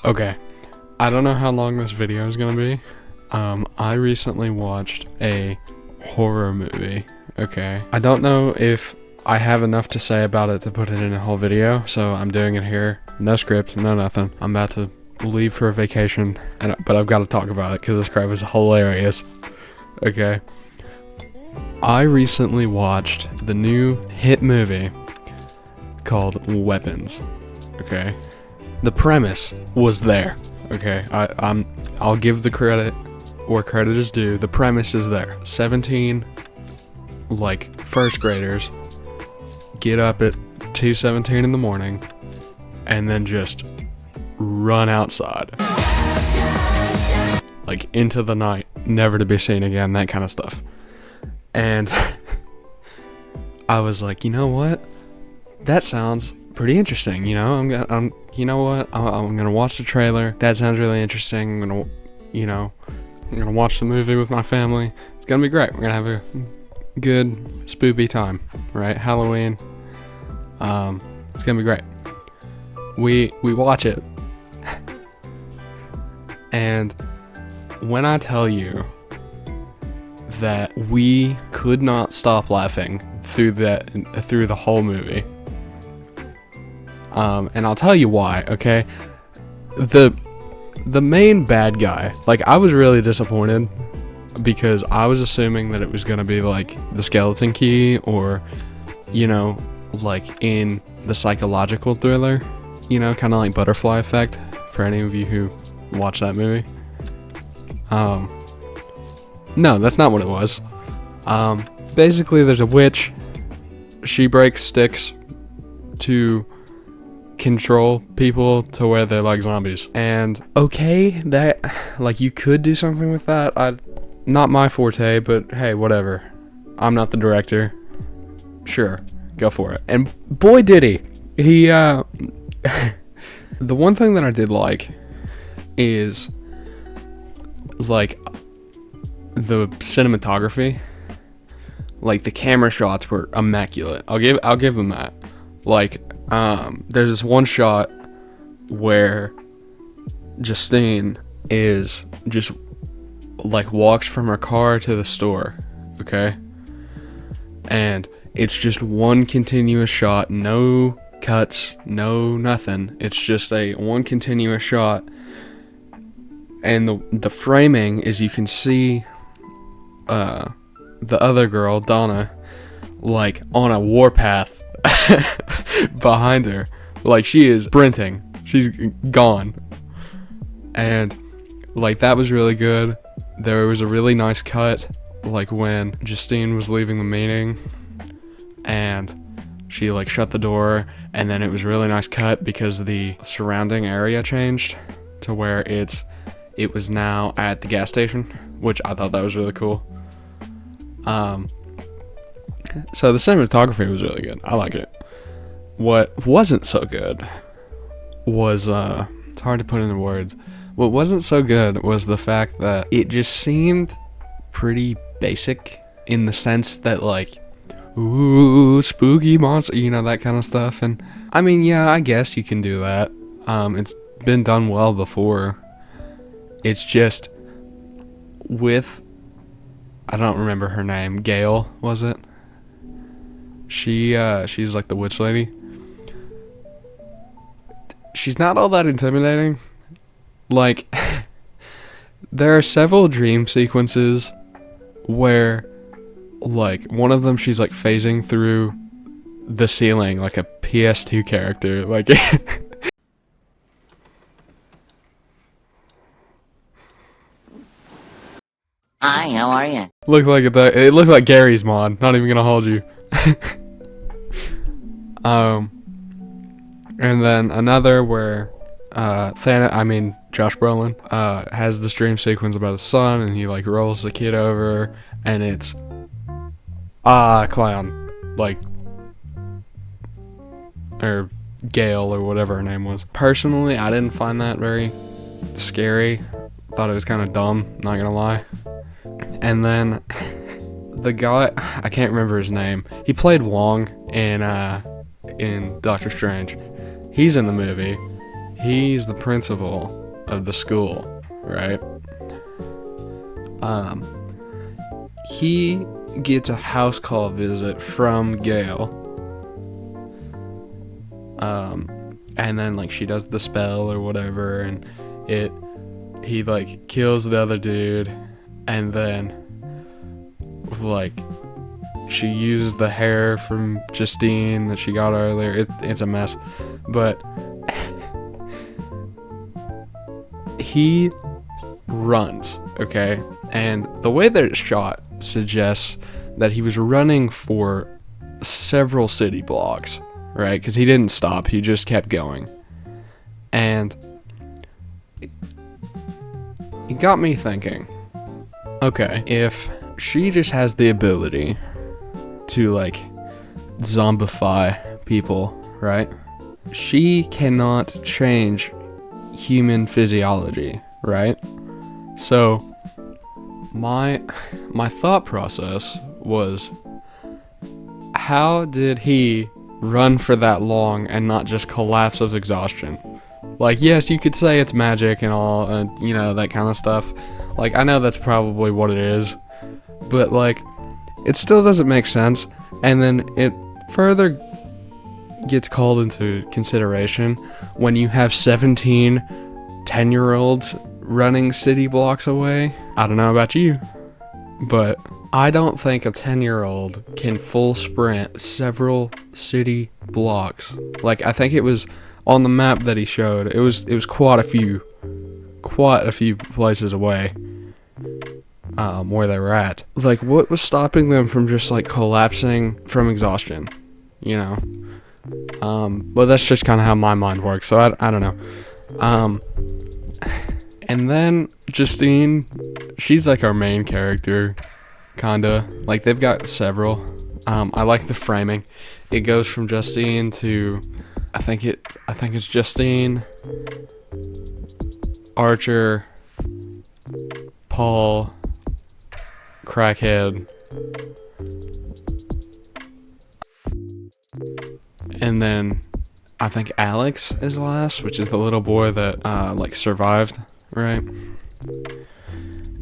Okay, I don't know how long this video is gonna be. I recently watched a horror movie, okay? I don't know if I have enough to say about it to put it in a whole video, so I'm doing it here. No script, no nothing. I'm about to leave for a vacation, but I've got to talk about it because this crap is hilarious, okay? I recently watched the new hit movie called Weapons, okay? The premise was there, okay? I'll give the credit where credit is due. The premise is there. 17 first graders get up at 2:17 in the morning and then just run outside into the night, never to be seen again, that kind of stuff. And I was like, you know what, that sounds pretty interesting. I'm gonna watch the trailer. That sounds really interesting. I'm gonna watch the movie with my family. It's gonna be great. We're gonna have a good spoopy time, right? Halloween. It's gonna be great. We watch it, and when I tell you that we could not stop laughing through the whole movie, and I'll tell you why, okay? The main bad guy, I was really disappointed because I was assuming that it was gonna be the Skeleton Key, or in the psychological thriller, kind of like Butterfly Effect, for any of you who watch that movie. No, that's not what it was. Basically there's a witch. She breaks sticks to control people to where they're like zombies. And okay, that you could do something with that. Not my forte, but hey, whatever. I'm not the director. Sure, go for it. And boy did he. The one thing that I did like is the cinematography. The camera shots were immaculate. I'll give them that. There's this one shot where Justine is just walks from her car to the store, okay? And it's just one continuous shot, no cuts, no nothing. It's just one continuous shot. And the framing is, you can see the other girl, Donna, on a warpath behind her. She is sprinting. She's gone. And that was really good. There was a really nice cut when Justine was leaving the meeting and she shut the door, and then it was a really nice cut because the surrounding area changed to where it was now at the gas station, which I thought that was really cool. So the cinematography was really good. I like it. What wasn't so good was, it's hard to put into words. What wasn't so good was the fact that it just seemed pretty basic, in the sense that ooh, spooky monster, that kind of stuff. And I mean, yeah, I guess you can do that. It's been done well before. It's just with, I don't remember her name. Gail, was it? She's the witch lady. She's not all that intimidating. There are several dream sequences where one of them, she's phasing through the ceiling like a PS2 character. Hi, how are you? It looked like Gary's mod, not even gonna hold you. And then another where Josh Brolin has this dream sequence about his son, and he rolls the kid over, and it's clown, or Gail, or whatever her name was. Personally, I didn't find that very scary. Thought it was kind of dumb, not gonna lie. And then the guy, I can't remember his name. He played Wong in Doctor Strange. He's in the movie. he's the principal of the school, right? He gets a house call visit from Gail. And then like she does the spell or whatever, and he like kills the other dude, and then like she uses the hair from Justine that she got earlier. It's a mess, but he runs, okay? And the way that it's shot suggests that he was running for several city blocks, right? Because he didn't stop, he just kept going. And it got me thinking, okay, if she just has the ability to like zombify people, right? She cannot change human physiology, right? So my thought process was, how did he run for that long and not just collapse of exhaustion? Like, yes, you could say it's magic and all, and you know, that kind of stuff. Like, I know that's probably what it is, but like, it still doesn't make sense. And then it further gets called into consideration when you have 17 10-year-olds running city blocks away. I don't know about you, but I don't think a 10-year-old can full sprint several city blocks. Like, I think it was on the map that he showed, it was quite a few places away, where they were at. Like, what was stopping them from just like collapsing from exhaustion, you know? But that's just kind of how my mind works, so I don't know. And then Justine, she's like our main character, kinda. Like, they've got several. I like the framing. It goes from Justine to, I think it's Justine, Archer, Paul, Crackhead, and then I think Alex is last, which is the little boy that like survived, right?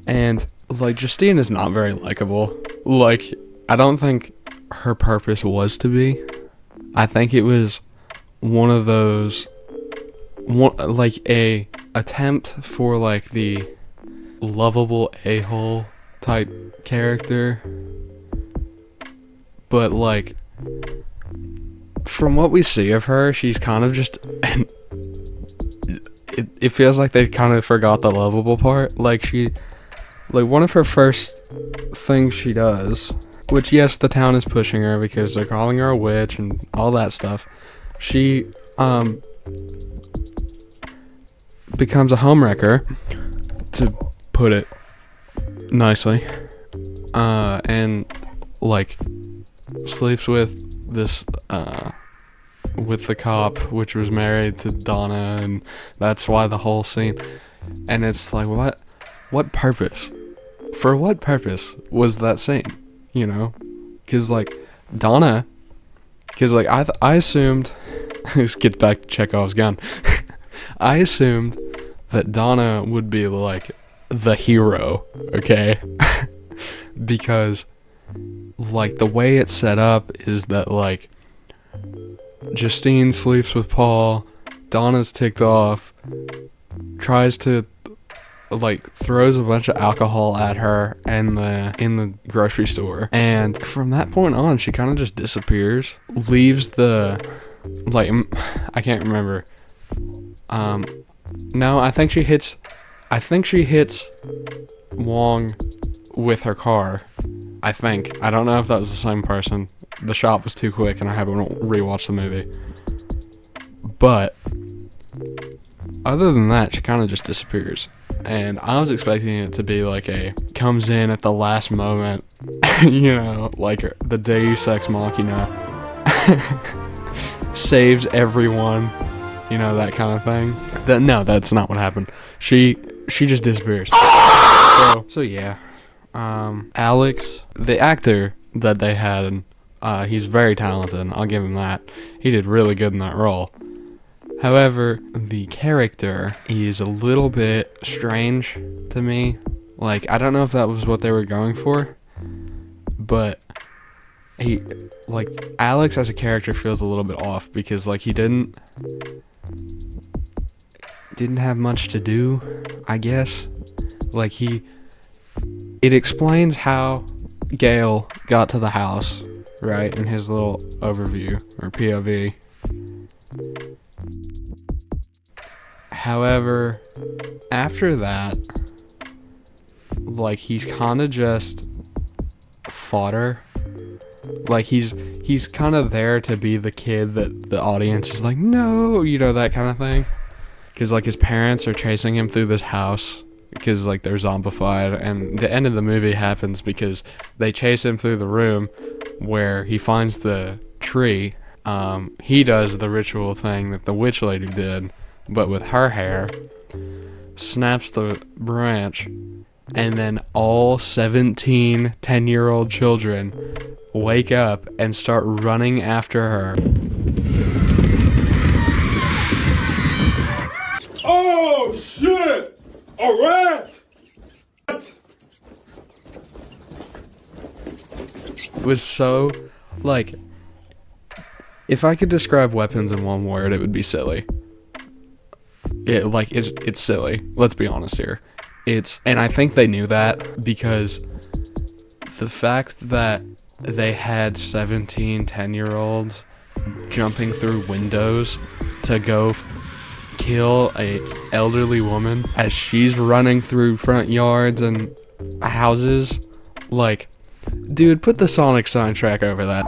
And like, Justine is not very likable. Like, I don't think her purpose was to be. I think it was one of those, like a attempt for like the lovable a-hole type character, but like, from what we see of her, she's kind of just it feels like they kind of forgot the lovable part. Like, one of her first things she does, which, yes, the town is pushing her because they're calling her a witch and all that stuff, she becomes a homewrecker, to put it nicely, and like sleeps with this with the cop, which was married to Donna, and that's why the whole scene. And it's like, what purpose? For what purpose was that scene? You know, because like Donna, because like I assumed, let's get back to Chekhov's gun. I assumed that Donna would be like the hero, okay? Because like the way it's set up is that like Justine sleeps with Paul, Donna's ticked off, tries to like throws a bunch of alcohol at her in the grocery store, and from that point on she kind of just disappears, leaves the, like, I can't remember, no, I think she hits Wong with her car. I don't know if that was the same person. The shot was too quick and I haven't rewatched the movie. But other than that, she kind of just disappears. And I was expecting it to be like comes in at the last moment, you know, like the Deus Ex Machina, saves everyone, you know, that kind of thing. No, that's not what happened. She just disappears. So yeah. Alex, the actor that they had, he's very talented, I'll give him that. He did really good in that role. However, the character is a little bit strange to me. Like, I don't know if that was what they were going for, but Alex as a character feels a little bit off because, like, he didn't have much to do, I guess. Like, it explains how Gale got to the house, right, in his little overview, or POV. However, after that, like, he's kind of just fodder. Like, he's kind of there to be the kid that the audience is like, no, you know, that kind of thing. Because, like, his parents are chasing him through this house because, like, they're zombified, and the end of the movie happens because they chase him through the room where he finds the tree. He does the ritual thing that the witch lady did, but with her hair, snaps the branch, and then all 17 10-year-old children wake up and start running after her. Oh shit! A rat! It was so, like, if I could describe Weapons in one word, it would be silly. It's silly. Let's be honest here. And I think they knew that because the fact that they had 17 10-year-olds jumping through windows to go kill a elderly woman as she's running through front yards and houses, like, dude, put the Sonic soundtrack over that.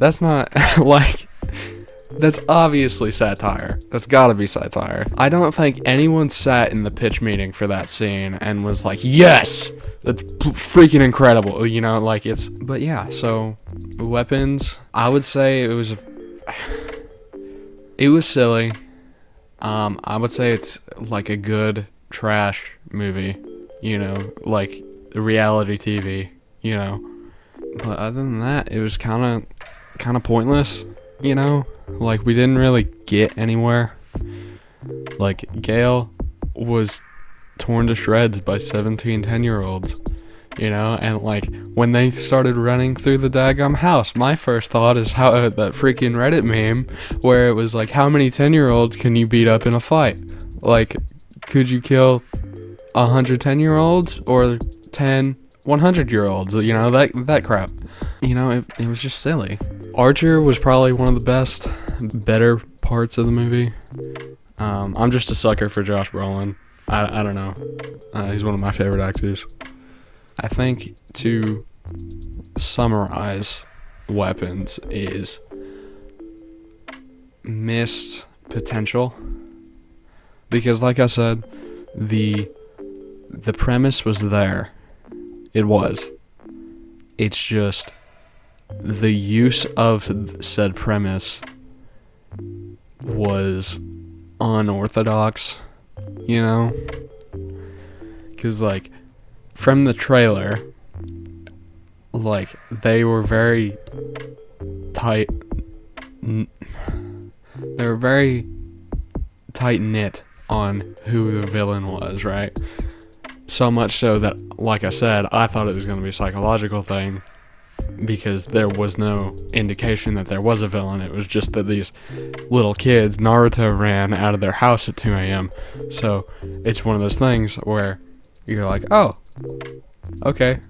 That's not, like, that's obviously satire. That's gotta be satire. I don't think anyone sat in the pitch meeting for that scene and was like, yes! That's freaking incredible, you know, like, but yeah, so, Weapons, I would say it was silly. I would say it's, like, a good trash movie, you know, like, reality TV, you know. But other than that, it was kind of pointless, you know, like, we didn't really get anywhere. Like, Gale was torn to shreds by 17 10-year-olds, you know, and, like, when they started running through the daggum house, my first thought is how that freaking Reddit meme where it was like, how many 10-year-olds can you beat up in a fight? Like, could you kill 100 10-year-olds or 10 100-year-olds, you know, that crap. You know, it was just silly. Archer was probably one of the better parts of the movie. I'm just a sucker for Josh Brolin. I don't know. He's one of my favorite actors. I think to summarize Weapons is missed potential. Because like I said, the premise was there. It was. It's just the use of said premise was unorthodox, you know? Because, like, from the trailer, like, they were very tight. They were very tight-knit on who the villain was, right? So much so that, like I said, I thought it was going to be a psychological thing because there was no indication that there was a villain. It was just that these little kids, Naruto ran out of their house at 2 a.m. So it's one of those things where you're like, oh, okay.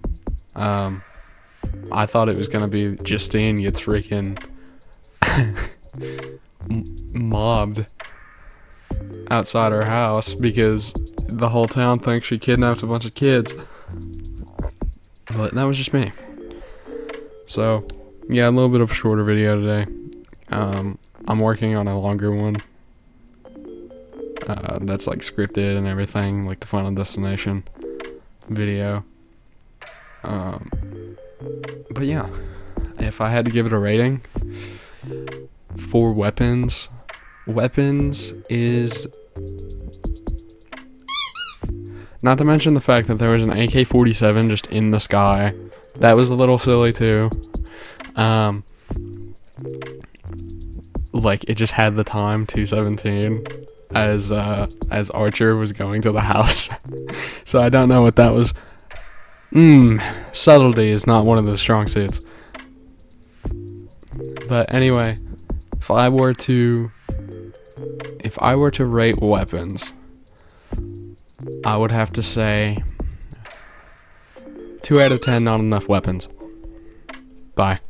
I thought it was going to be Justine gets freaking mobbed outside her house because the whole town thinks she kidnapped a bunch of kids. But that was just me. So, yeah, a little bit of a shorter video today. I'm working on a longer one. That's like scripted and everything, like the Final Destination video. But yeah, if I had to give it a rating for weapons is, not to mention the fact that there was an AK-47 just in the sky. That was a little silly too. Like, it just had the time 2:17 as Archer was going to the house. So I don't know what that was. Subtlety is not one of those strong suits. But anyway, if I were to rate weapons, I would have to say 2 out of 10 not enough weapons. Bye.